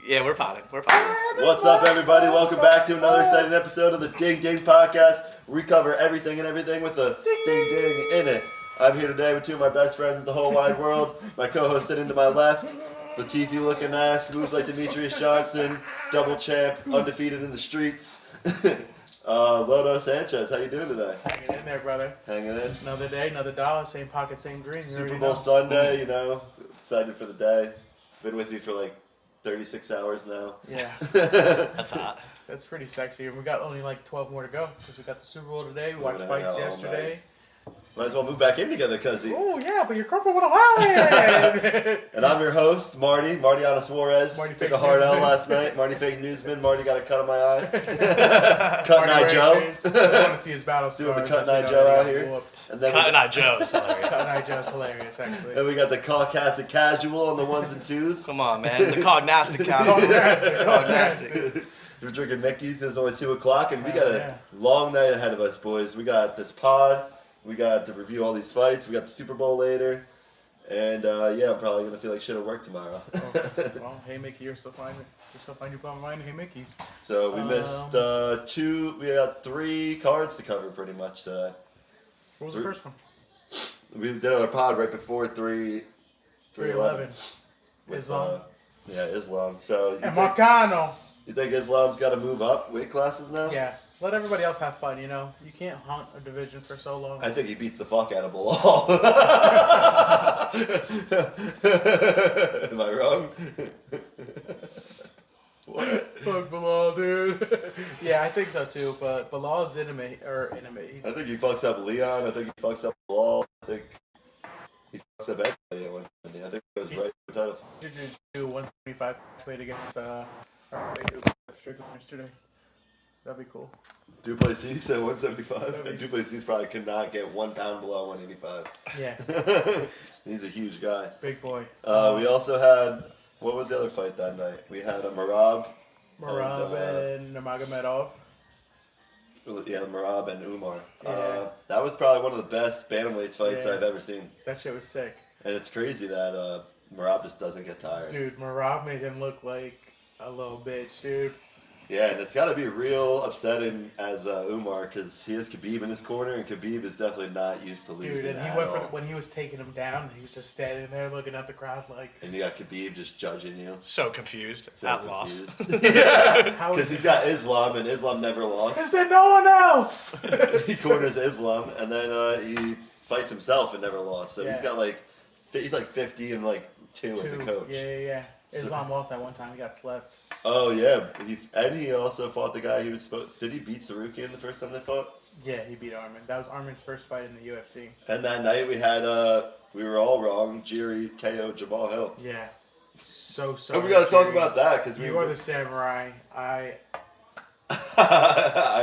Yeah, we're potting. We're potting. What's up, everybody? Welcome back to another exciting episode of the Ding Ding Podcast. We cover everything and everything with a ding ding in it. I'm here today with two of my best friends in the whole wide world. My co-host sitting to my left, Latifi looking ass, moves like Demetrius Johnson, double champ, undefeated in the streets. Lodo Sanchez, how you doing today? Hanging in there, brother. Hanging in. Another day, another dollar, same pocket, same dream. You Super already Bowl know. Sunday, you know, excited for the day. Been with you for like 36 hours now. Yeah, That's hot. that's pretty sexy. And we got only like 12 more to go because we got the Super Bowl today. We watched Gonna fights hang out all yesterday. Might as well move back in together, cuzzy. Oh yeah, but your girlfriend won't allow it. And I'm your host, Marty Suarez. Marty Took Fake a hard L Newsman. last night. Marty Fake Newsman. Marty got a cut on my eye. Cut Eye Joe. I want to see his battle Doing scars. the Cut so Eye you know Joe they out got here. whooped. And then Cotton Eye Joe is hilarious. Cut Eye Joe's hilarious, actually. we got the Caucasic Casual on the ones and twos. Come on, man. The cognostic count. Cognostic. We're drinking Mickey's. It's only 2 o'clock, and we got a Yeah. long night ahead of us, boys. We got this pod. We got to review all these fights. We got the Super Bowl later. And, yeah, I'm probably going to feel like shit at work tomorrow. Well, hey Mickey, you're still fine. You're still fine. You're fine. Hey Mickey's. So we missed we got 3 cards to cover pretty much today. What was the first one? We did our pod right before 311. 311. With, Islam. Yeah, Islam. So And Marcano. you think Islam's got to move up weight classes now? Yeah. Let everybody else have fun, you know? You can't hunt a division for so long. I think he beats the fuck out of Bilal. Am I wrong? What? Fuck Bilal, dude. Yeah, I think so too, but Bilal's enemy. I think he fucks up Leon. I think he fucks up Bilal. I think he fucks up everybody at one point. I think he goes right for the title. Did you do 175 weight against Strickland yesterday? That'd be cool. Duplessis at 175. That'd be And Duplessis probably could not get 1 pound below 185. Yeah, He's a huge guy. big boy. We also had, what was the other fight that night? We had a Marab. and Nurmagomedov. Yeah, Marab and Umar. Yeah. That was probably one of the best bantamweight fights Yeah. I've ever seen. That shit was sick. And it's crazy that Marab just doesn't get tired. Dude, Marab made him look like a little bitch, dude. Yeah, and it's got to be real upsetting as Umar because he has Khabib in his corner, and Khabib is definitely not used to losing Dude, and he at went all. when he was taking him down, he was just standing there looking at the crowd like, And you got Khabib just judging you. So confused. So At loss. confused. Yeah, How is because he's got Islam, and Islam never lost. is there no one else? He corners Islam, and then he fights himself and never lost. So Yeah. he's got he's like 50 and like 2 as a coach. Yeah. Islam lost that one time. He got slept. Oh yeah, he also fought the guy he was supposed. Did he beat Sarukian the first time they fought? Yeah, he beat Armin. That was Armin's first fight in the UFC. And that night we had we were all wrong. Jiri KO Jamal Hill. Yeah. So. And we got to talk about that because You are the samurai. I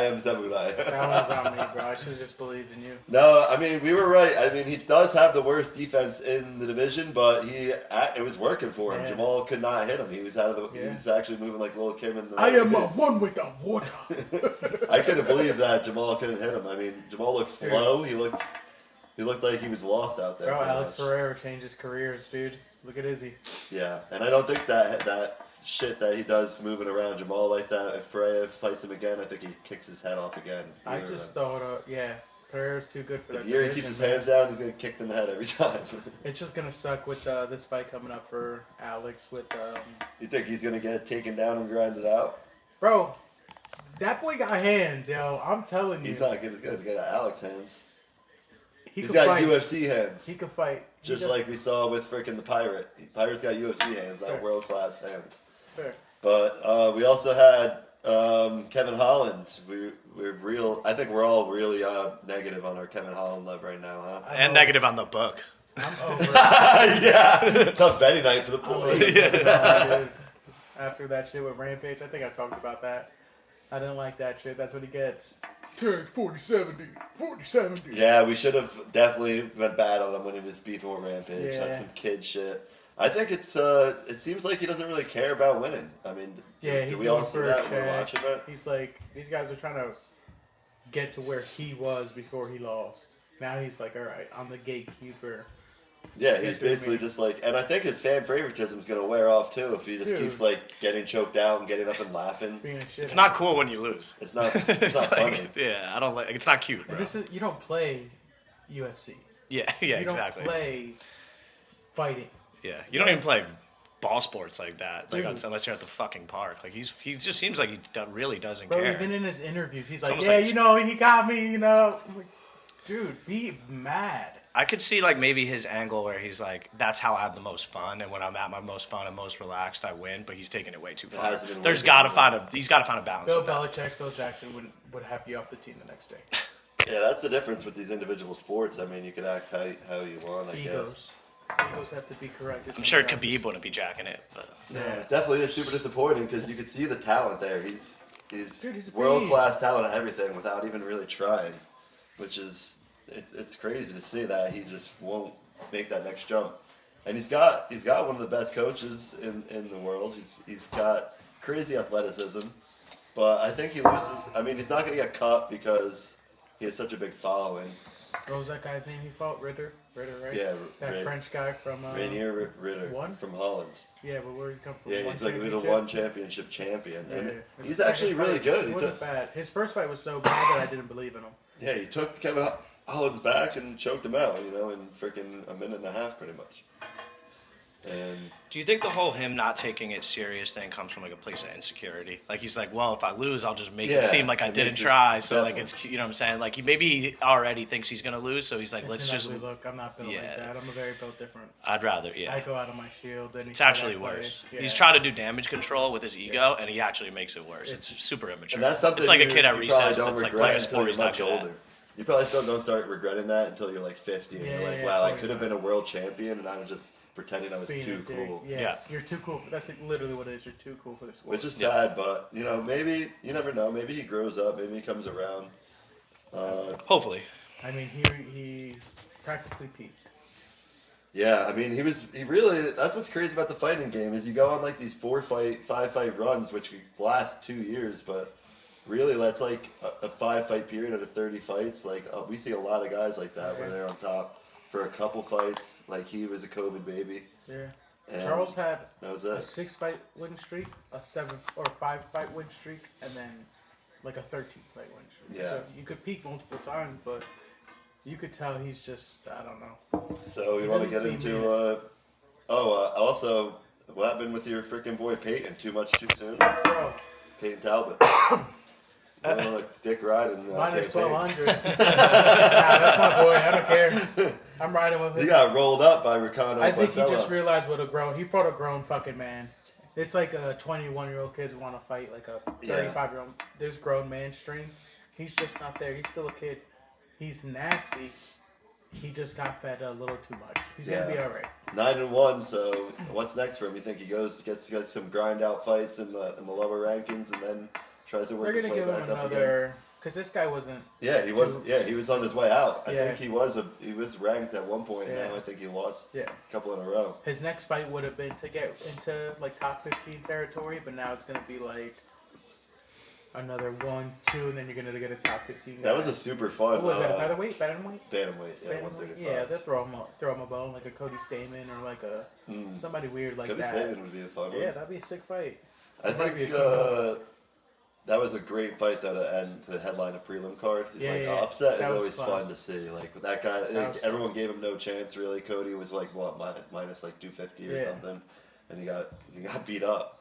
am samurai. That one's on me, bro. I should have just believed in you. No, I mean we were right. I mean he does have the worst defense in the division, but it was working for him. Yeah. Jamal could not hit him. He was out of the. Yeah. He was actually moving like Lil Kim in the. I am one with the water. I couldn't believe that Jamal couldn't hit him. I mean Jamal looked slow. He looked like he was lost out there. Bro, pretty Alex much. Ferreira changes careers, dude. Look at Izzy. Yeah, and I don't think that shit that he does moving around Jamal like that. If Pereira fights him again, I think he kicks his head off again. I Either just of them. thought, Ferreira's too good for that If Yuri division, keeps his man. hands down, he's gonna kick in the head every time. It's just gonna suck with this fight coming up for Alex with You think he's gonna get taken down and grind it out? bro. That boy got hands, yo. I'm telling you. He's not good as good. He's got Alex hands. He He's can got fight. UFC hands. He can fight. Just like we saw with frickin' the Pirate. Pirate's got UFC hands, not Sure. world class hands. Sure. But we also had Kevin Holland. We're real. I think we're all really negative on our Kevin Holland love right now, huh? And negative on the book. I'm over it. Yeah, tough betting night for the I'm over boys. it, dude. After that shit with Rampage, I think I talked about that. I didn't like that shit. That's what he gets. 40-70. 40-70. Yeah, we should have definitely went bad on him when he was beefing with Rampage. Yeah. Like some kid shit. I think it seems like he doesn't really care about winning. I mean, Yeah, do he's we all going see for a that when we're check. watching that? He's like, these guys are trying to get to where he was before he lost. Now he's like, all right, I'm the gatekeeper Yeah, Can't he's do me. basically just like, and I think his fan favoritism is gonna wear off too if he just Dude. keeps like getting choked out and getting up and laughing. Being a shit. It's not cool when you lose. It's not. It's It's not like, funny. yeah, I don't like. It's not cute, And bro. this is, you don't play UFC. Yeah, You exactly. don't play fighting. Yeah, you don't even play ball sports like that, like Dude. unless you're at the fucking park. Like he just seems like he really doesn't But care. even in his interviews, he's like, almost yeah, like- you know, he got me, you know. I'm like, dude, be mad. I could see like maybe his angle where he's like, that's how I have the most fun, and when I'm at my most fun and most relaxed, I win. But he's taking it way too far. hasn't been He's working got to on it. he's got to find a balance. Bill with that. Belichick, Phil Jackson would have you off the team the next day. Yeah, that's the difference with these individual sports. I mean, you could act how you want, I guess. Egos. Egos have to be correct. I'm sure Khabib wouldn't be jacking it, but Yeah, definitely is super disappointing because you could see the talent there. He's Dude, he's a world class beast. talent at everything without even really trying, which is it's crazy to see that he just won't make that next jump. And he's got one of the best coaches in the world. He's got crazy athleticism, but I think he loses. I mean, he's not going to get cut because he has such a big following. What was that guy's name he fought? Ritter, right? Yeah, That French guy from... Rainier Ritter One? from Holland. Yeah, but where he come from? Yeah, One he's like the championship? one championship champion, and Yeah. he's His actually second really fight, good. He He wasn't took, bad. His first fight was so bad that I didn't believe in him. yeah, he took Kevin Holland's back and choked him out, in freaking a minute and a half, pretty much. And do you think the whole him not taking it serious thing comes from like a place of insecurity? Like he's like, well, if I lose, I'll just make it Yeah, seem like I it didn't makes it- try. So like definitely. it's, you know what I'm saying? Like maybe he already thinks he's gonna lose, so he's like, It's let's an just. ugly look. I'm not built Yeah. like that. I'm a very built different. I'd rather, yeah. I go out of my shield. And It's actually worse. Yeah. He's trying to do damage control with his ego, and he actually makes it worse. It's super immature. and that's something it's like a you- kid at you recess probably don't that's like regret playing a until sport you're he's not much good at. older. You probably still don't start regretting that until you're like 50, and Yeah, you're like, yeah, wow, I probably could have not. been a world champion, and I was just pretending I was Being a too dick. cool. Yeah. Yeah. You're too cool. That's literally what it is. You're too cool for this sport. Which is Yeah. sad, but maybe you never know. Maybe he grows up. Maybe he comes around. Hopefully. I mean, he practically peaked. Yeah, I mean, he really. That's what's crazy about the fighting game is you go on like these 5-fight runs, which could last 2 years, but really that's like a 5-fight period out of 30 fights. Like we see a lot of guys like that where they're on top for a couple fights. Like he was a COVID baby. Yeah. And Charles had that was a it. 6-fight win streak, a 5-fight win streak, and then like a 13-fight win streak. Yeah. So you could peak multiple times, but you could tell he's just, I don't know. So we He want to doesn't get seem into. Also, what happened with your freaking boy Peyton? Too much too soon? Bro, Peyton Talbot. Going like Dick riding. minus campaign. 1,200. Nah, that's my boy. I don't care. I'm riding with him. He got rolled up by Ricardo. I think he Barcelos. just realized he fought a grown fucking man. It's like a 21-year-old kid want to fight like a 35-year-old. There's grown man stream. He's just not there. He's still a kid. He's nasty. He just got fed a little too much. He's gonna be all right. 9-1. So what's next for him? You think he gets some grind out fights in the lower rankings and then tries to work We're his gonna way give back him up again? another, because this guy wasn't. Yeah, he was. Yeah, he was on his way out. I Yeah. think he was ranked at one point. Yeah. Now I think he lost Yeah. a couple in a row. His next fight would have been to get into like top 15 territory, but now it's gonna be like another 1, 2, and then you're gonna get a top 15. That guy. was a super fun. What was that? Featherweight, bantamweight. Bantamweight, yeah, Bantamweight? 135. Yeah, they'll throw him a bone like a Cody Stamen or like a somebody weird like Cody that. Stamen would be a fun one. Yeah, that'd be a sick fight. I It might be a think team-up. that was a great fight though to end the headline a prelim card. Yeah, Like yeah, upset is that was always fun. fun to see. Like with that guy, That was everyone gave him no chance really. Cody was like what minus like 250 or Yeah. something, and he got beat up.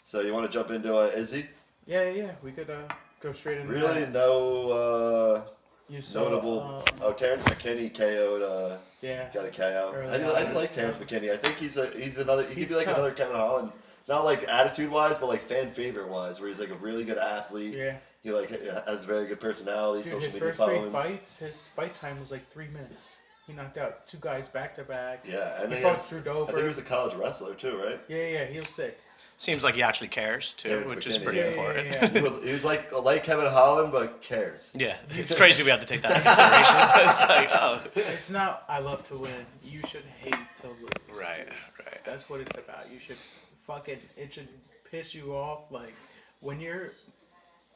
So you want to jump into Izzy? Yeah. We could go straight into Really that. no You saw, notable. Terrence McKinney KO'd. Yeah. Got a KO. Early I didn't on. like Terrence McKinney. I think he's another. He could He's be like tough. another Kevin Holland. Not like attitude wise, but like fan favorite wise, where he's like a really good athlete. Yeah. He like has very good personality, Dude, social his media first 3 followings. fights, his fight time was like 3 minutes. He knocked out 2 guys back to back. Yeah, and He he fought has, Trudeau I think he was a college wrestler too, right? Yeah, he was sick. Seems like he actually cares too, Terrence which is McKinney, pretty yeah. important. Yeah. He was like Kevin Holland, but cares. Yeah, it's crazy we have to take that into consideration. It's like, oh, It's not, I love to win. You should hate to lose. right. That's what it's about. You should it should piss you off. Like, when you're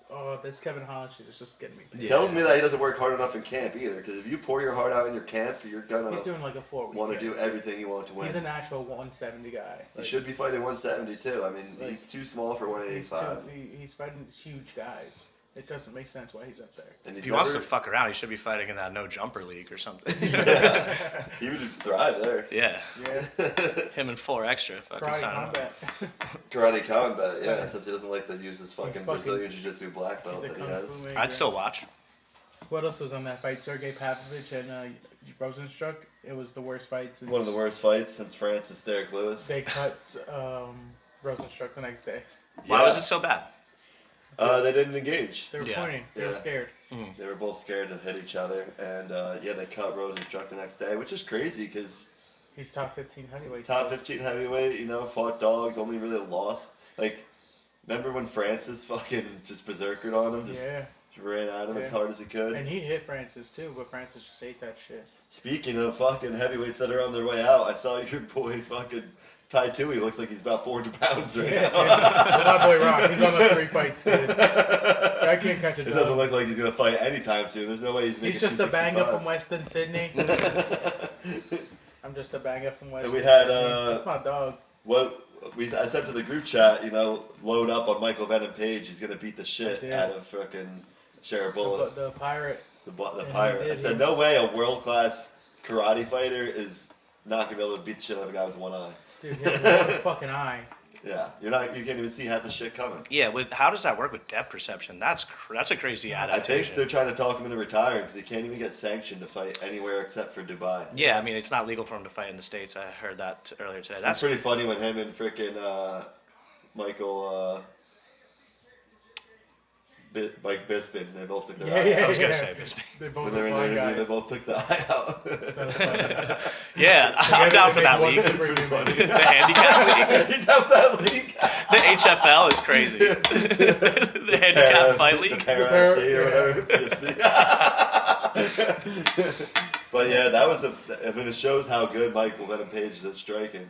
Oh, this Kevin Holland shit is just getting me. He tells me that he doesn't work hard enough in camp either. Because if you pour your heart out in your camp, you're gonna He's doing like a 4-week. want to do everything you want to win. He's a natural 170 guy. He should be fighting 170 too. I mean, he's too small for 185. He's fighting these huge guys. It doesn't make sense why he's up there. And If he wants to fuck around, he should be fighting in that no jumper league or something. Yeah, he would thrive there. Yeah. Yeah. Him and 4 extra. Fucking Karate sign him up. combat. Karate combat, yeah, So- since he doesn't like to use his fucking fucking- Brazilian Jiu-Jitsu black belt He's a that he kung has. fu man, I'd yeah. still watch. What else was on that fight? Sergey Pavlovich and Rosenstruck. It was the worst fight since One of the worst fights since Francis Derek Lewis. they cut Rosenstruck the next day. Why was it so bad? They didn't engage. They were Yeah. pointing. They Yeah. were scared. They were both scared to hit each other, and they cut Rosenstruck the next day, which is crazy because He's top 15 heavyweight. top 15 heavyweight, fought dogs, only really lost. Like, remember when Francis fucking just berserkered on him, just Yeah. ran at him as Yeah. hard as he could. And he hit Francis too, but Francis just ate that shit. Speaking of fucking heavyweights that are on their way out, I saw your boy fucking Tai Tui. Looks like he's about 400 pounds right Yeah. now. Well, my boy Rock, he's on a 3-fight skid. I can't catch a It doesn't dog. look like he's gonna fight anytime soon. There's no way he's making. He's just a banger 265. from Western Sydney. I'm just a banger from Western we had, Sydney. That's my dog. I said to the group chat, load up on Michael Venom Page. He's gonna beat the shit did. out of fucking Sharabulla, The pirate. the he pirate. I did, said, he- no way a world class karate fighter is not gonna be able to beat the shit out of a guy with one eye. Dude, he has one fucking eye. Yeah, you can't even see half the shit coming. Yeah, how does that work with depth perception? That's a crazy I think adaptation. they're trying to talk him into retiring because he can't even get sanctioned to fight anywhere except for Dubai. Yeah, I mean, it's not legal for him to fight in the States. I heard that earlier today. That's That's pretty funny when him and frickin' Michael Mike Bisping, they both took their eye Yeah, out. I was gonna yeah. say Bisping. They both When they were in are their fine interview, they guys. both took the eye out. So funny. Yeah, I'm down for that They league. make It's one pretty super funny. human. The handicap league. You know that league? The HFL is crazy. The handicap fight The league. Para FC or Yeah. whatever. PFC. But yeah, that was it shows how good Michael Venom Page is at striking.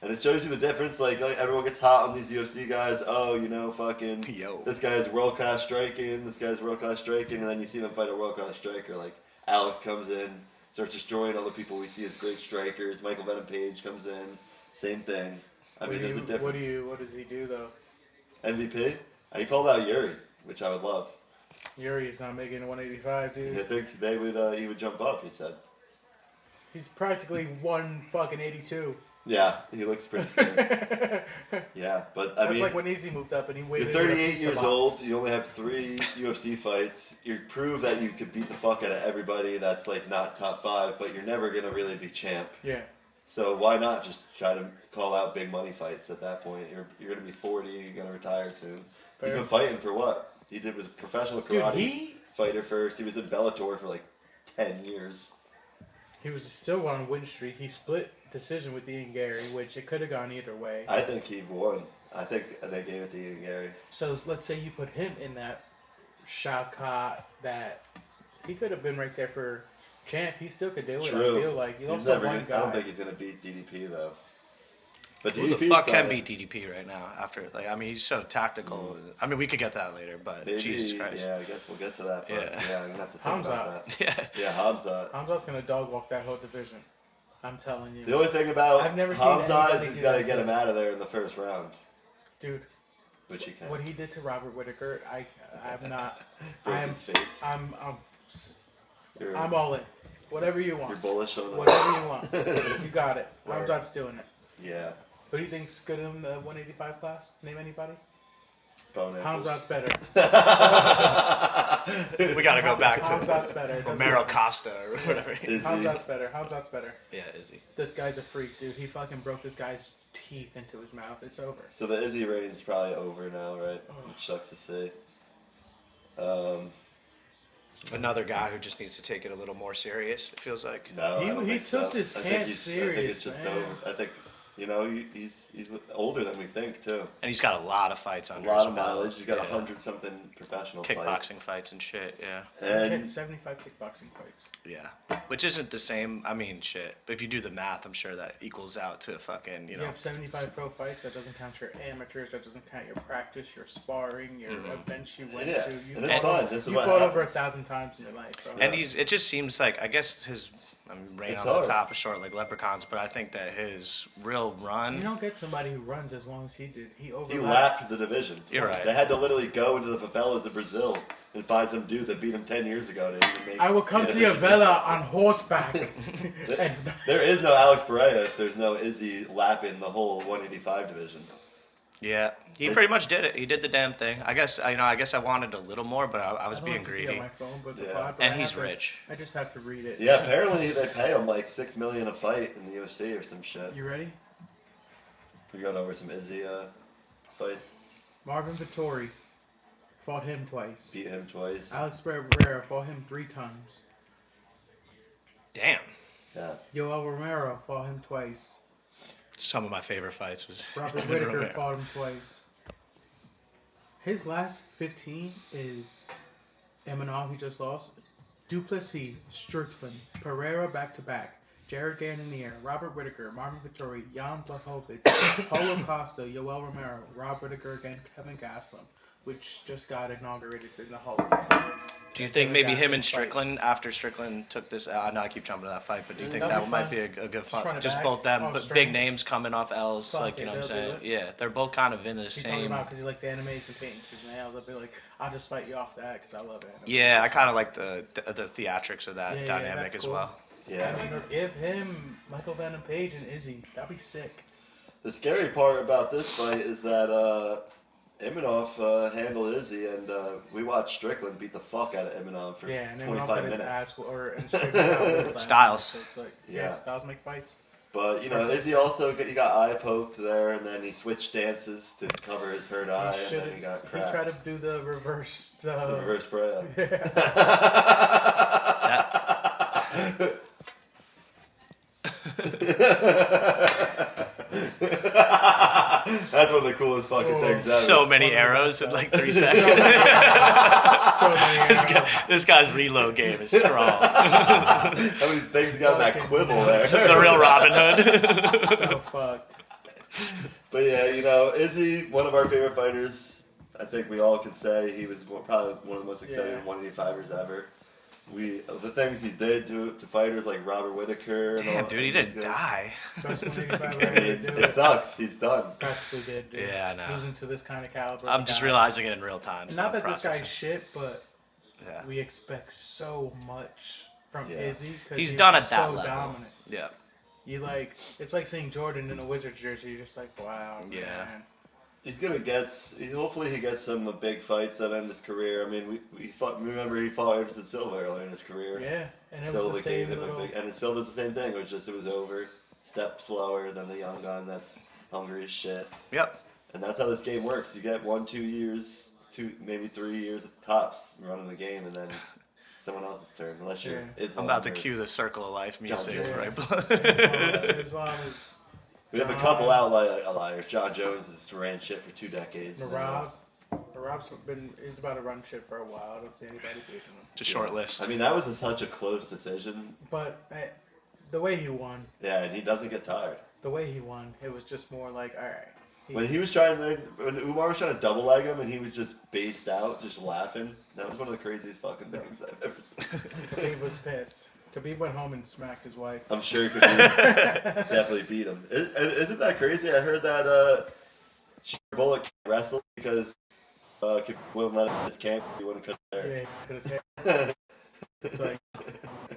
And it shows you the difference, like everyone gets hot on these UFC guys. Oh, fucking, Yo. this guy's world-class striking, this guy's world-class striking, and then you see them fight a world-class striker. Like, Alex comes in, starts destroying all the people we see as great strikers. Michael Venom Page comes in, same thing. I mean, there's a difference. What does he do though? MVP? And he called out Yuri, which I would love. Yuri's not making it 185, I dude. think he would jump up, he said. He's practically 182. Yeah, he looks pretty scary. That's Yeah, but I mean, like when Easy moved up and he you're waited. 38 years old, you only have 3 UFC fights. You prove that you could beat the fuck out of everybody that's like not top 5, but you're never going to really be champ. Yeah. So why not just try to call out big money fights at that point? You're going to be 40, you're going to retire soon. Fair. He's been fighting for what? He was a professional karate Dude, fighter first. He was in Bellator for like 10 years. he was still on a win streak. He split decision with Ian Gary, which it could have gone either way. I think he won. I think they gave it to Ian Gary. So let's say you put him in that Shavkat, that he could have been right there for champ. He still could do it. True. I feel like he He's lost never to one gonna, I don't guy. think he's going to beat DDP though. But Who the DDP 's fuck can probably- beat DDP right now? After he's so tactical. I mean, we could get to that later, but Maybe, Jesus Christ. yeah, I guess we'll get to that. But Yeah. yeah, I'm gonna have to think about that. Yeah. Yeah, Hamzat. Hamzat's gonna dog walk that whole division. I'm telling you, The only thing about I've never seen Hamzat anybody is he's do got to that get to him out of there in the first round, dude. which he can. What he did to Robert Whitaker, I'm not. Break I'm his face. You're, I'm all in. Whatever you you're want. bullish on that. Whatever you want. You got it. Word. Hamzat's doing it. Yeah. Who do you think's good in the 185 class? Name anybody? Bone apples. Hamzat's better. We got to go back to Hamzat's better. Doesn't Romero matter. Costa or whatever. Is he? Hamzat's better. Hamzat's better. Yeah, is he? This guy's a freak, dude. He fucking broke this guy's teeth into his mouth. It's over. So the Izzy reign's probably over now, right? Oh. Which sucks to see. Another guy who just needs to take it a little more serious, it feels like. No, He- I don't he think took so. this I camp think I think serious, it's just man. over. I think You know, he's older than we think too. And he's got a lot of fights A under lot his of belt. mileage. He's got Yeah. 100-something professional Kickboxing fights and shit, yeah. He had And 75 kickboxing fights. Yeah. Which isn't the same, I mean, shit. But if you do the math, I'm sure that equals out to fucking, You have 75 pro fights. That doesn't count your amateurs. That doesn't count your practice, your sparring, your events you went yeah, to. and it's fun. This is You what fought over happens. 1,000 times in your life, bro. And it just seems like, I guess his, reign It's on hard. the top is short like leprechauns, but I think that his real run. You don't get somebody who runs as long as he did. He He overlapped. lapped the division. You're right. They had to literally go into the favelas of Brazil and find some dude that beat him 10 years ago to even make. I will come the to your division. villa on horseback. and There is no Alex Pereira if there's no Izzy lapping the whole 185 division. Yeah, he pretty much did it. He did the damn thing. I guess I wanted a little more, but I was I don't being have to be on greedy. my phone, but the Yeah. pod, but And I he's have to- rich. I just have to read it. Yeah, apparently they pay him like $6 million a fight in the UFC or some shit. You ready? We're going over some Izzy fights. Marvin Vittori fought him twice. Beat him twice. Alex Pereira fought him 3 times. Damn. Yeah. Yoel Romero fought him twice. Some of my favorite fights was Robert him and Whitaker Romero. fought him twice. His last 15 is Imanov, he just lost. Duplessis, Strickland, Pereira back-to-back, Jared Cannonier, Robert Whitaker, Marvin Vittori, Jan Blachowicz, Paulo Costa, Yoel Romero, Rob Whitaker against Kevin Gastelum, which just got inaugurated in the Hall of Fame. Do you think maybe him and Gastelum fight. Strickland, after Strickland took this, I know I keep jumping to that fight, but do you think That'd that be might fun. be a good Just fun? run it Just back both them, off but strength. big names coming off L's, Fuck like, you it, know what I'm they'll do saying? it. Yeah, they're both kind of in the He's talking same. about because he likes animes and paints his nails. I'd be like, I'll just fight you off that because I love anime. Yeah, I kind of like the theatrics of that Yeah, dynamic that's as cool. well. Yeah. I mean, or give him Michael Venom Page and Izzy. That'd be sick. The scary part about this fight is that Imanov handled Izzy, and we watched Strickland beat the fuck out of Imanov for Yeah, and then 25 got minutes. his ass and Strickland got whipped last Styles. night, so it's like, Yeah. Styles make fights. But, you know, Izzy also he got eye poked there, and then he switched stances to cover his hurt eye, and then he got He cracked. tried to do the reverse. The reverse prayer. That's one of the coolest fucking things ever. So many arrows in like 3 So seconds. so many arrows. This guy's reload game is strong. How many things got in that Fucking quibble there? The real Robin Hood. So fucked. But yeah, you know, Izzy, one of our favorite fighters. I think we all could say he was probably one of the most exciting Yeah. 185ers ever. The things he did to fighters like Robert Whitaker. And Damn, all, dude, he and didn't these guys. die. Best 185 I ever mean, to do it sucks. He's done. Practically did, dude. Yeah, I know. Losing to this kind of caliber. I'm just guy. realizing it in real time. And so not I'm that this processing. guy's shit, but Yeah. we expect so much from Yeah. Izzy. 'Cause He's he done was at that so level. dominant. Yeah. You like, it's like seeing Jordan in a Wizards jersey. You're just like, wow, Yeah. man. He's gonna get. Hopefully, he gets some big fights that end his career. I mean, we fought. Remember, he fought Anderson Silva earlier in his career. Yeah, and it Silva was the gave same him little. a big. And Silva's the same thing. It was over. Step slower than the young gun that's hungry as shit. Yep. And that's how this game works. You get 1-2 years, maybe 3 years at the tops running the game, and then someone else's turn. Unless you're. Yeah. Islam I'm about to or- cue the Circle of Life music Jones. right. Islam is We have a couple outliers. John Jones has ran shit for 2 decades. Marab's he's about to run shit for a while. I don't see anybody beating him. Just short list. I mean, that was such a close decision. But the way he won, Yeah, and he doesn't get tired. it was just more like, all right. When Umar was trying to double leg him and he was just based out, just laughing, that was one of the craziest fucking things I've ever seen. Khabib was pissed. Khabib went home and smacked his wife. I'm sure Khabib definitely beat him. Isn't that crazy? I heard that Bullock can't wrestle because Khabib wouldn't let him in his camp. He wouldn't cut his Yeah, hair. he could have said. It's like,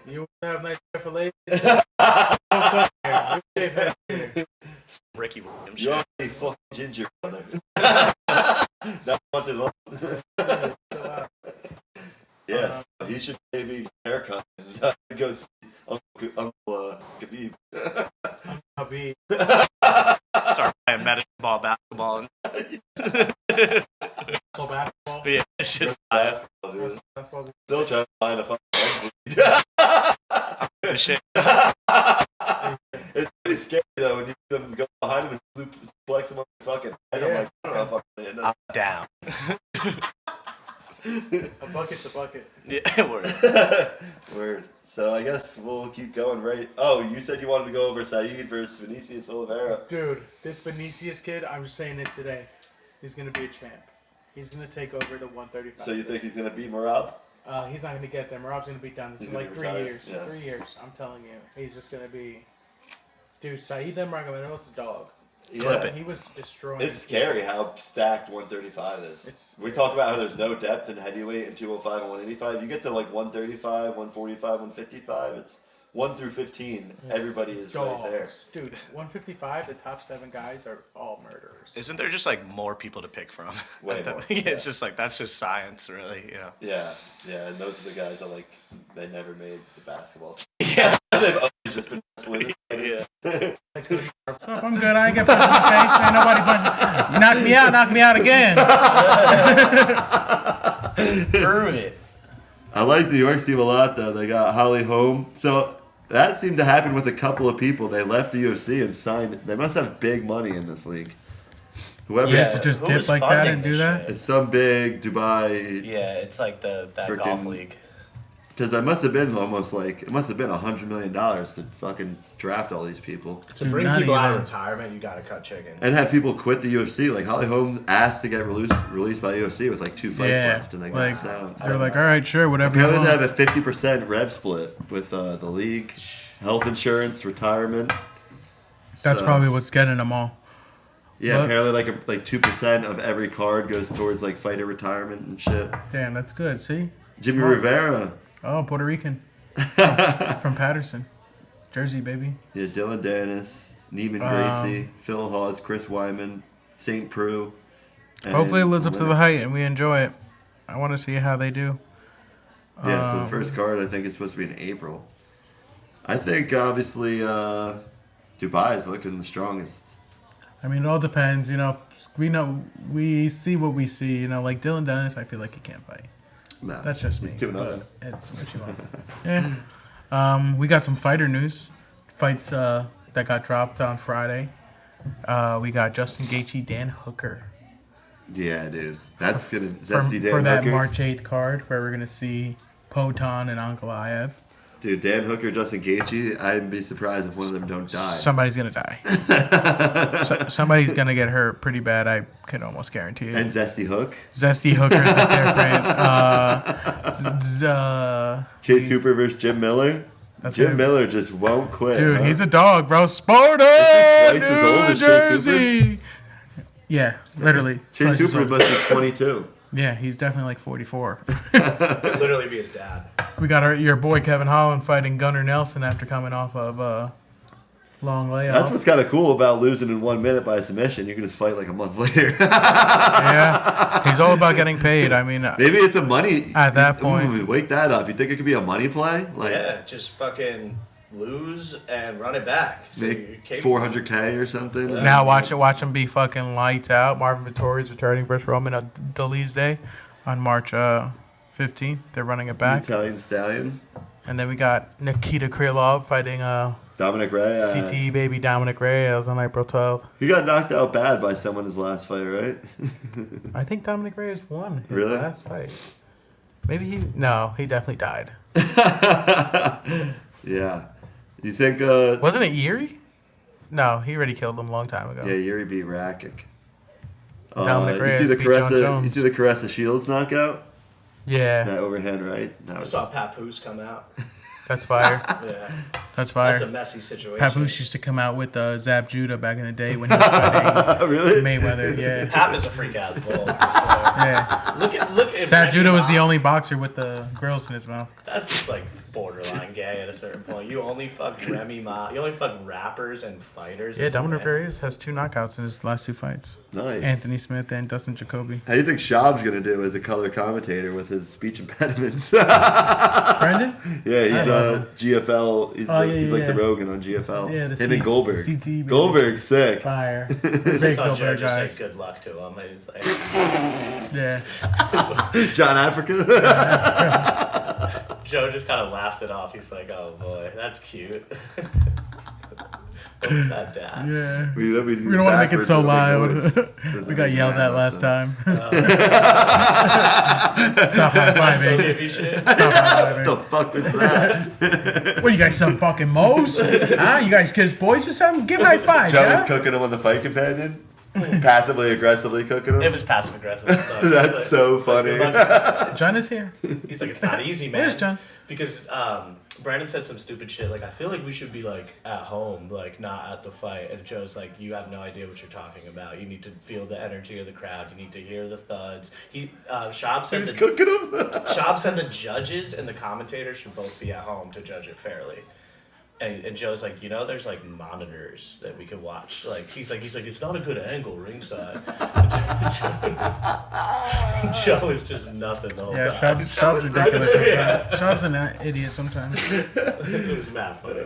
you have nice hair for ladies. Ricky Williams. You're shit. already fucking ginger, brother. That wanted it all. Yes, he should maybe get a haircut and go see Uncle Khabib. Khabib. Start playing medicine ball basketball. So basketball. But yeah, it's just Basketball, dude. Basketball's Still trying to find a fucking the shit. It's pretty scary though when you see them go behind him and suplex him on the fucking head. I'm like, I don't know if I'm saying I'm down. A bucket's a bucket. Yeah, word. Word. So I guess we'll keep going, right? Oh, you said you wanted to go over Saeed versus Vinicius Oliveira. Dude, this Vinicius kid, I'm just saying it today, he's going to be a champ. He's going to take over the 135. So you think he's going to beat Marab? He's not going to get there. Marab's going to beat down. This He's is gonna like be 3 retired. years. Yeah. 3 years. I'm telling you. He's just going to be... Dude, Saeed Nurmagomedov's a dog. Clip it. He was destroying... It's scary how stacked 135 is. We talk about how there's no depth in heavyweight and 205 and 185. You get to like 135, 145, 155. It's 1 through 15. Everybody is dogs. right there. Dude, 155, the top 7 guys are all murderers. Isn't there just like more people to pick from? Way more, Yeah, yeah. it's just like that's just science, really. Yeah. Yeah, and those are the guys that like they never made the basketball team. Yeah. They've always just been wrestling. Yeah. What's up? I'm good. I ain't get punched in the face. Ain't nobody punch. Knock me out again. Prove it. I like New York's team a lot, though. They got Holly Holm. So that seemed to happen with a couple of people. They left the UFC and signed. They must have big money in this league. Whoever Yeah. To just Who dip was like that funding and do this that? shit? it's some big Dubai. Yeah, it's like that golf Freaking- league. Because it must have been almost like it must have been $100 million to fucking draft all these people To Dude, bring not people out of even. retirement, you gotta cut chicken. and have people quit the UFC. Like Holly Holm asked to get released by UFC with like 2 fights Yeah. left, and they got Like, sound. they're like, all right, sure, whatever you Apparently they want. have a 50% rev split with the league, health insurance, retirement. That's So, probably what's getting them all. yeah. what- Apparently, like 2% of every card goes towards like fighter retirement and shit. Damn, that's good. See? Jimmy Smart. Rivera, Oh, Puerto Rican. From Patterson. Jersey, baby. yeah, Dylan Dennis, Neiman Um, Gracie, Phil Hawes, Chris Wyman, St. Preux. and Hopefully it lives up to winner. the height and we enjoy it. I want to see how they do. Yeah, so the first card I think is supposed to be in April. I think obviously Dubai is looking the strongest. I mean, it all depends. We see what we see. Like Dylan Dennis, I feel like he can't fight. No, That's just me. he's 2-0. But it's what you want. Yeah. We got some fighter news. Fights that got dropped on Friday. We got Justin Gaethje, Dan Hooker. Yeah, dude, that's gonna For, that's Dan for that Hooker. March 8th card where we're going to see Potan and Ankalaev. Dude, Dan Hooker, Justin Gaethje. I'd be surprised if one of them don't die. Somebody's going to die. Somebody's going to get hurt pretty bad. I can almost guarantee you. And Zesty Hook, Zesty Hooker's different. Chase Hooper versus Jim Miller. That's Jim right. Miller just won't quit. Dude, huh? he's a dog, bro. Sparta, Twice as old as New Chase Hooper? Jersey. Yeah, literally. Chase twice as Hooper old. must be 22. Yeah, he's definitely like 44. Could literally be his dad. We got your boy Kevin Holland fighting Gunnar Nelson after coming off of long layoff. That's what's kind of cool about losing in 1 minute by submission. You can just fight like a month later. Yeah, he's all about getting paid. I mean, Maybe it's a money. At that point. Ooh, wake that up. You think it could be a money play? Like Yeah, just fucking lose and run it back. So you're make capable. 400K or something. now watch him be fucking lights out. Marvin Vittori's returning versus Roman Dolidze Day on March 15th. They're running it back. Italian Stallion. And then we got Nikita Krylov fighting Dominic Ray. CTE baby Dominic Reyes on April 12th. He got knocked out bad by someone his last fight, right? I think Dominic Reyes won his Really? last fight. Maybe he definitely died. Yeah. You think? Wasn't it Yuri? No, he already killed him a long time ago. Yeah, Yuri beat Rakic. Dominic You Reyes see the beat John Caressa? You Jones. see the Caressa Shields knockout? Yeah, That overhand right? That I was saw Papoose come out. that's fire. Yeah, That's that's fire. a messy situation. Papoose used to come out with Zab Judah back in the day when he was fighting really. Mayweather. Yeah, Pap is a freak ass bull. yeah. Look at Zab Remy Judah was the Ma. only boxer with the grills in his mouth. That's just like borderline gay at a certain point. You only fuck Remy Ma. You only fuck rappers and fighters. Yeah, as a Dominic man. Reyes has 2 knockouts in his last 2 fights. Nice. Anthony Smith and Dustin Jacoby. How do you think Shab's gonna do as a color commentator with his speech impediments? Brandon? Yeah, he's I love GFL. He's, Oh, like, yeah, he's like yeah. the Rogan on GFL. Yeah, the him and Goldberg. CT, baby. Goldberg's sick. Fire. I Big saw Joe Goldberg just guys. say good luck to him. He's like, Yeah. John Africa. Joe just kind of laughed it off. He's like, oh boy, that's cute. What's that, Dad? Yeah. We We don't want to make it so loud. We got yelled at last time. Stop Still high-fiving. give you shit? Stop high-fiving. What the fuck was that? What, you guys some fucking moes? Huh? You guys kiss boys or something? Give high fives, Joe was huh? cooking him on the fight companion. Passively aggressively cooking him. It was passive aggressive. That's so funny. John is here. He's like, it's not easy, man. Where's John? Because Brandon said some stupid shit. Like, I feel like we should be like at home, like not at the fight. And Joe's like, you have no idea what you're talking about. You need to feel the energy of the crowd. You need to hear the thuds. Shab said He's cooking him. Shab said the judges and the commentators should both be at home to judge it fairly. And Joe's like, there's like monitors that we could watch. Like he's like, it's not a good angle ringside. Joe is just nothing the whole Yeah, time. Shab's ridiculous sometimes. Shab's an idiot sometimes. It was mad funny.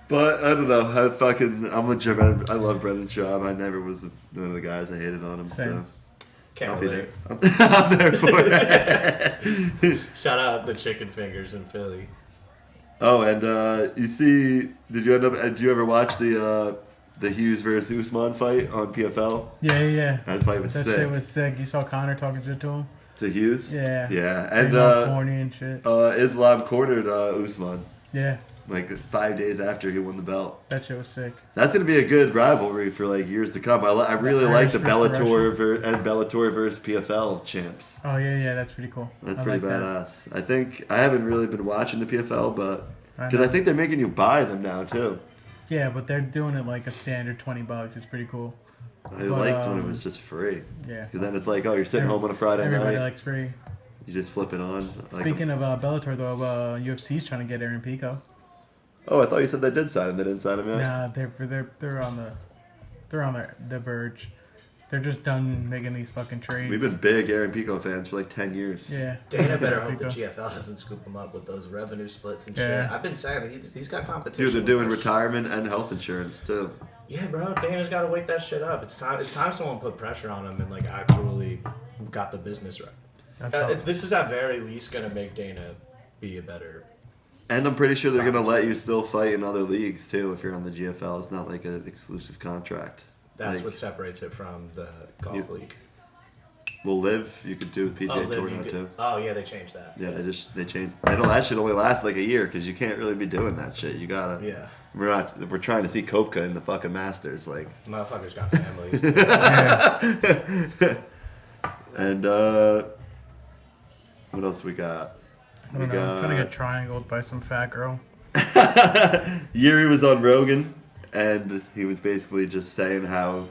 But I don't know. I'm a Brendan. I love Brendan Schaub. I never was one of the guys I hated on him. Same. So Can't I'll be relate. there. I'm there for it. Shout out the chicken fingers in Philly. Oh, and did you ever watch the Hughes versus Usman fight on PFL? Yeah. That fight was That sick. shit was sick. You saw Connor talking shit to him? To Hughes? Yeah. Yeah. And And corny and shit. Islam cornered Usman Yeah, like 5 days after he won the belt. that shit was sick. That's gonna be a good rivalry for like years to come. I really like the Irish versus Bellator versus PFL champs. Oh, yeah, that's pretty cool. That's I pretty like that. badass. I think I haven't really been watching the PFL, but because know. I think they're making you buy them now too. Yeah, but they're doing it like a standard $20. It's pretty cool. I liked when it was just free. Yeah. Because then it's like, oh, you're sitting home on a Friday Everybody night, likes free. you just flip it on. Speaking of Bellator, though, UFC's trying to get Aaron Pico. Oh, I thought you said they did sign him. They didn't sign him yet. Nah, they're on the verge. They're just done making these fucking trades. We've been big Aaron Pico fans for like 10 years. Yeah. Dana better hope the Pico. GFL doesn't scoop him up with those revenue splits and Yeah. shit. I've been saying he's got competition. Dude, they're with doing that retirement and health insurance too. shit. Yeah, bro. Dana's got to wake that shit up. It's time someone put pressure on him and like actually got the business right. That's all. This is at very least gonna make Dana be a better. And I'm pretty sure they're going to let you still fight in other leagues too if you're on the GFL. It's not like an exclusive contract. That's Like, what separates it from the golf league. Well, Liv, you could do with PGA Liv, Tour you now could- too. Oh yeah, they changed that. Yeah, they changed. That should only last like a year because you can't really be doing that shit. You gotta. Yeah. We're trying to see Kopka in the fucking Masters, like. Motherfuckers got families. And what else we got? I don't know. I'm trying to get triangled by some fat girl. Yuri was on Rogan, and he was basically just saying how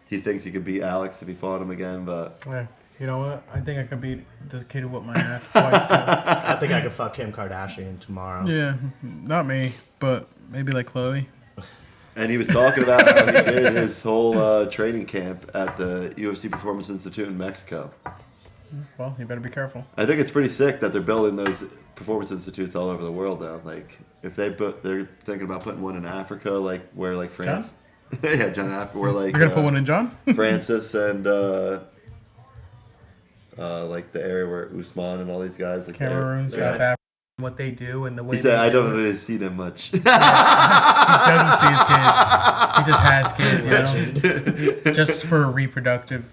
he thinks he could beat Alex if he fought him again, but Yeah. You know what? I think I could beat this kid who whooped my ass twice, too. I think I could fuck Kim Kardashian tomorrow. Yeah, not me, but maybe like Chloe. and he was talking about how he did his whole training camp at the UFC Performance Institute in Mexico. Well, you better be careful. I think it's pretty sick that they're building those performance institutes all over the world now. Like, if they're thinking about putting one in Africa, like where like France, yeah, John Africa, where like You're gonna put one in John? Francis and like the area where Usman and all these guys, like Cameroon, they're- South Africa, what they do and the way He said, they "I do don't it. really see them much." He doesn't see his kids. He just has kids, you know? Just for reproduction,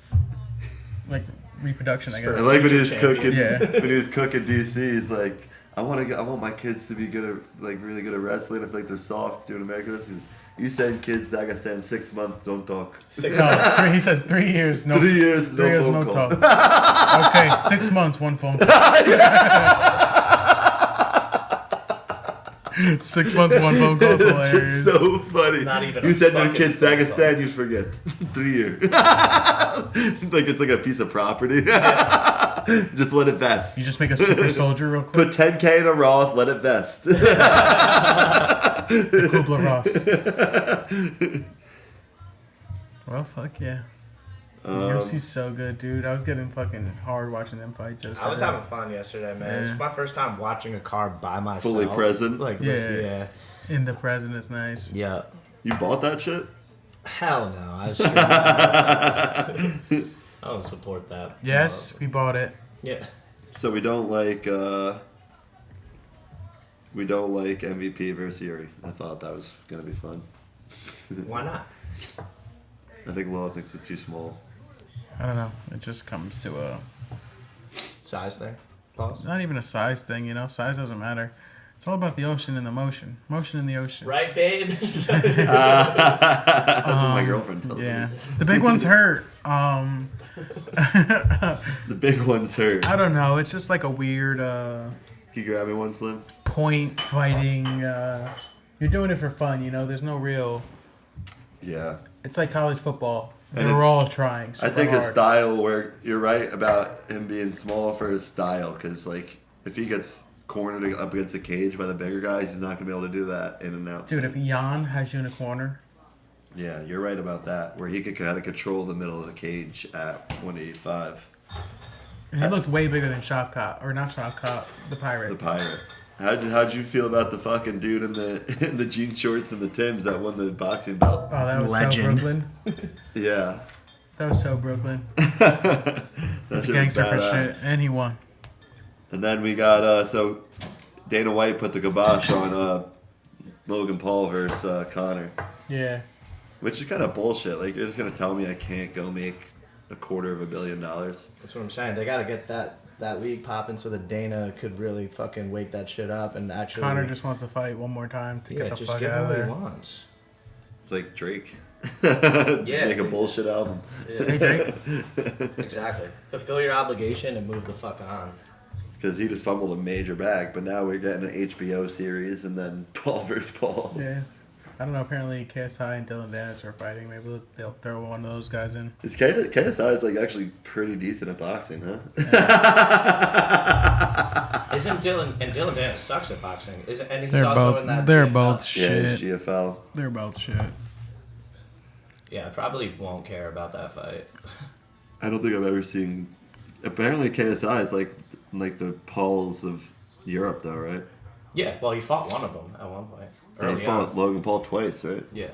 I guess. I like when he was Champion. cooking. Yeah. When he was cooking DC, he's like, I want my kids to be good at really good at wrestling. I feel like they're soft doing American wrestling. You send kids to Dagestan 6 months, don't talk. 6 No, he says 3 years, no 3 years, no 3 years, phone no call. talk. Okay, 6 months, one phone call. 6 months, one phone call is It's hilarious. just so funny. Not even you a send your fucking kids to phone Dagestan, call. you forget. 3 years. Like it's like a piece of property. Just let it vest. You just make a super soldier real quick. Put 10K in a Roth, let it vest. The Kubler Ross. Well, fuck yeah. UFC's so good, dude. I was getting fucking hard watching them fights yesterday. I was having fun yesterday, man. Yeah. It's my first time watching a card by myself. Fully present? Like, Yeah. yeah. In the present is nice. Yeah. You bought that shit? Hell no. I was I don't support that. Yes, we bought it. Yeah. So we don't like MVP versus Yuri. I thought that was gonna be fun. Why not? I think Lola thinks it's too small. I don't know. It just comes to a Size thing. Pause. not even a size thing, you know. Size doesn't matter. It's all about the ocean and the motion. Motion in the ocean. Right, babe? That's what my girlfriend tells Yeah. me. The big ones hurt. The big ones hurt. I don't know. It's just like a weird Can you grab me one, Slim? point fighting. You're doing it for fun, you know. There's no real. Yeah. It's like college football. And They're all trying. I super think his hard. style work. You're right about him being small for his style, because like if he gets cornered up against the cage by the bigger guys, he's not gonna be able to do that in and out. Dude, if Jan has you in a corner, Yeah, you're right about that. Where he could kind of control the middle of the cage at 185. and he looked way bigger than Shavkat, or not Shavkat, the pirate. The pirate. How'd you feel about the fucking dude in the in the jean shorts and the Timbs that won the boxing belt? Oh, that was Legend. so Brooklyn. Yeah. That was so Brooklyn. That He's shit a was gangster for badass. shit, and he won. And then we got so Dana White put the kibosh on Logan Paul versus Connor, Yeah. which is kind of bullshit. Like you're just gonna tell me I can't go make $250 million? That's what I'm saying. They got to get that league popping so that Dana could really fucking wake that shit up and actually. Connor just wants to fight one more time to get the just fuck give out him of what there. he wants. It's like Drake. Yeah. Make a bullshit album. Say Drake. Exactly. Fulfill your obligation and move the fuck on. Because he just fumbled a major bag, but now we're getting an HBO series and then Paul versus Paul. Yeah. I don't know. Apparently, KSI and Dylan Dennis are fighting. Maybe they'll throw one of those guys in. KSI is like actually pretty decent at boxing, huh? Isn't Dylan Dennis sucks at boxing? And he's They're also both. in that. They're GFL. both Yeah, shit. it's GFL. They're both shit. Yeah, I probably won't care about that fight. I don't think I've ever seen. Apparently, KSI is like the Pauls of Europe, though, right? Yeah, well, he fought one of them at one point. He Early fought on. Logan Paul twice, right? Yeah.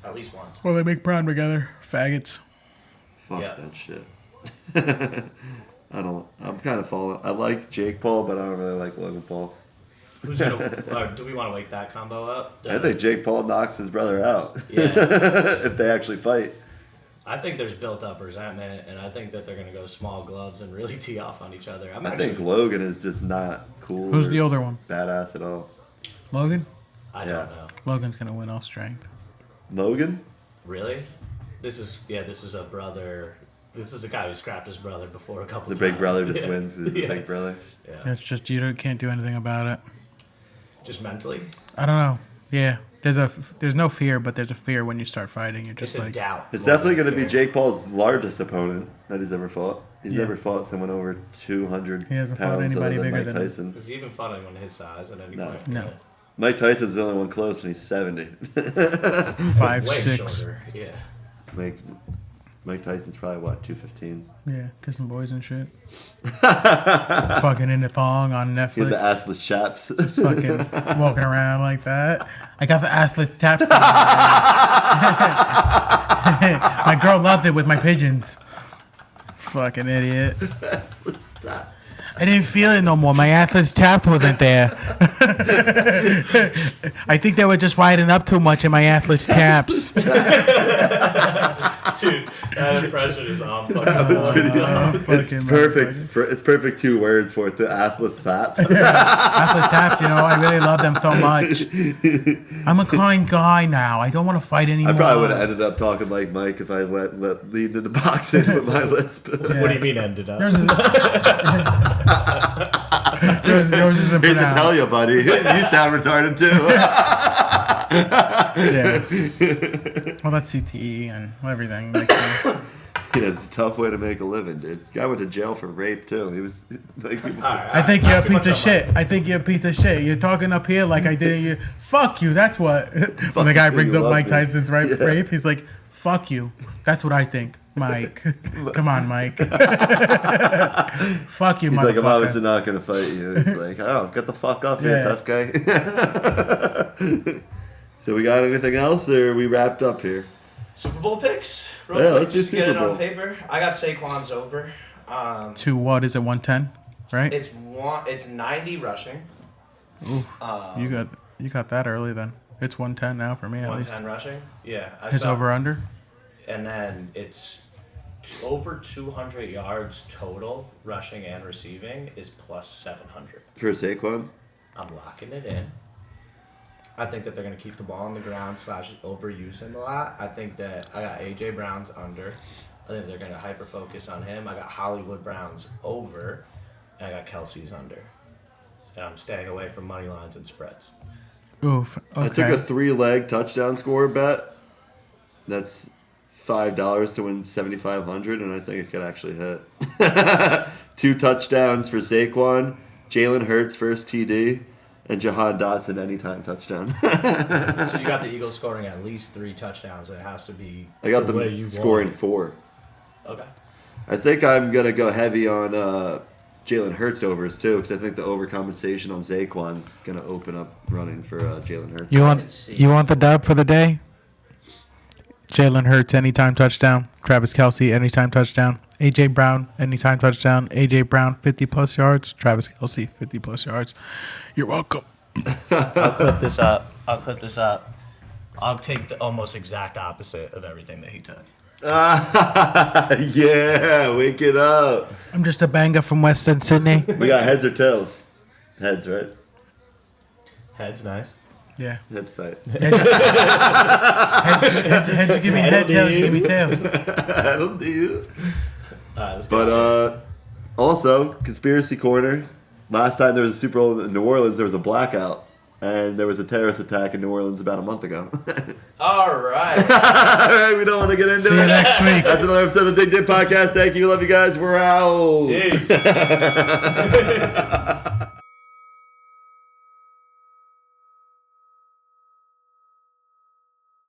At least once. Well, they make prime together. Faggots. Fuck Yeah. that shit. I'm kind of falling. I like Jake Paul, but I don't really like Logan Paul. Who's gonna? Do we want to wake that combo up? I think Jake Paul knocks his brother out. Yeah. If they actually fight. I think there's built up resentment, and I think that they're gonna go small gloves and really tee off on each other. I think Logan is just not cool. Who's or the older one? Badass at all. Logan? I Yeah. don't know. Logan's going to win all strength. Logan? Really? This is a brother. This is a guy who scrapped his brother before a couple The times. big brother just Yeah. wins. This is the Yeah. big brother. Yeah. It's just can't do anything about it. Just mentally. I don't know. Yeah. There's no fear, but there's a fear when you start fighting. You're It's just a like, doubt. It's more definitely than going to be fear. Jake Paul's largest opponent that he's ever fought. He's Yeah. never fought someone over 200 He hasn't fought pounds anybody other than bigger Mike than him. Tyson. Has he even fought anyone his size at any No. point? No. Yeah. Mike Tyson's the only one close, and he's 70. 5'6". Shorter. Yeah. Mike Tyson's probably, what, 215? Yeah, kissing boys and shit. Fucking in the thong on He had the Netflix. assless chaps. Just fucking walking around like that. I got the athlete taps. My girl loved it with my pigeons. Fucking idiot. I didn't feel it no more. My athlete taps wasn't there. I think they were just riding up too much in my athlete taps. Dude, that impression is on fucking It's perfect. It's perfect 2 words for it. The athless taps. Athlete taps, I really love them so much. I'm a kind guy now. I don't want to fight anymore. I probably would have ended up talking like Mike if I leaned into boxing with my lisp. What do you mean ended up? Yours isn't Hate to pronounced. tell you, buddy. You sound retarded too. Yeah. Well, that's CTE and everything. Makes sense. Yeah, it's a tough way to make a living, dude. Guy went to jail for rape too. He was like, people, I think you're a piece of shit. I think you're a piece of shit. You're talking up here like I didn't. You fuck you. That's what. When the guy brings you up love Mike me. Tyson's Yeah. rape, he's like, "Fuck you." That's what I think, Mike. Come on, Mike. Fuck you, he's like, I'm obviously motherfucker. not gonna fight you. He's like, oh, get the fuck up here, Yeah. tough guy. So we got anything else, or are we wrapped up here? Super Bowl picks? Real Yeah, quick, let's do just to get Super it on Bowl. paper. I got Saquon's over. To what is it? 110, right? It's 90 rushing. You got that early then. It's 110 now for me at least. 110 rushing. Yeah. His over under. And then it's over 200 yards total, rushing and receiving, is plus 700. For Saquon? I'm locking it in. I think that they're going to keep the ball on the ground / overuse him a lot. I think that I got A.J. Brown's under. I think they're going to hyper-focus on him. I got Hollywood Brown's over. And I got Kelsey's under. And I'm staying away from money lines and spreads. Oof. Okay. I took a 3-leg touchdown score bet. That's $5 to win $7,500, and I think it could actually hit. 2 touchdowns for Saquon, Jalen Hurts first TD, and Jahan Dotson anytime touchdown. So you got the Eagles scoring at least 3 touchdowns. It has to be. I got the way them you scoring want. 4. Okay. I think I'm gonna go heavy on Jalen Hurts overs too, because I think the overcompensation on Saquon's gonna open up running for Jalen Hurts. You want the dub for the day? Jalen Hurts anytime touchdown. Travis Kelce anytime touchdown. A.J. Brown anytime touchdown. A.J. Brown 50+ yards. Travis Kelce 50+ yards. You're welcome. I'll clip this up. I'll take the almost exact opposite of everything that he took. Yeah, wake it up. I'm just a banger from West End Sydney. We got heads or tails? Heads, right? Head's nice. Yeah. Heads tight. Heads you give me head, tails you give me tail. That'll do. Let's go. But also, conspiracy corner. Last time there was a Super Bowl in New Orleans, there was a blackout. And there was a terrorist attack in New Orleans about a month ago. All right. All right, we don't want to get into it. See you next week. That's another episode of Dig Dig Podcast. Thank you. Love you guys. We're out. Peace.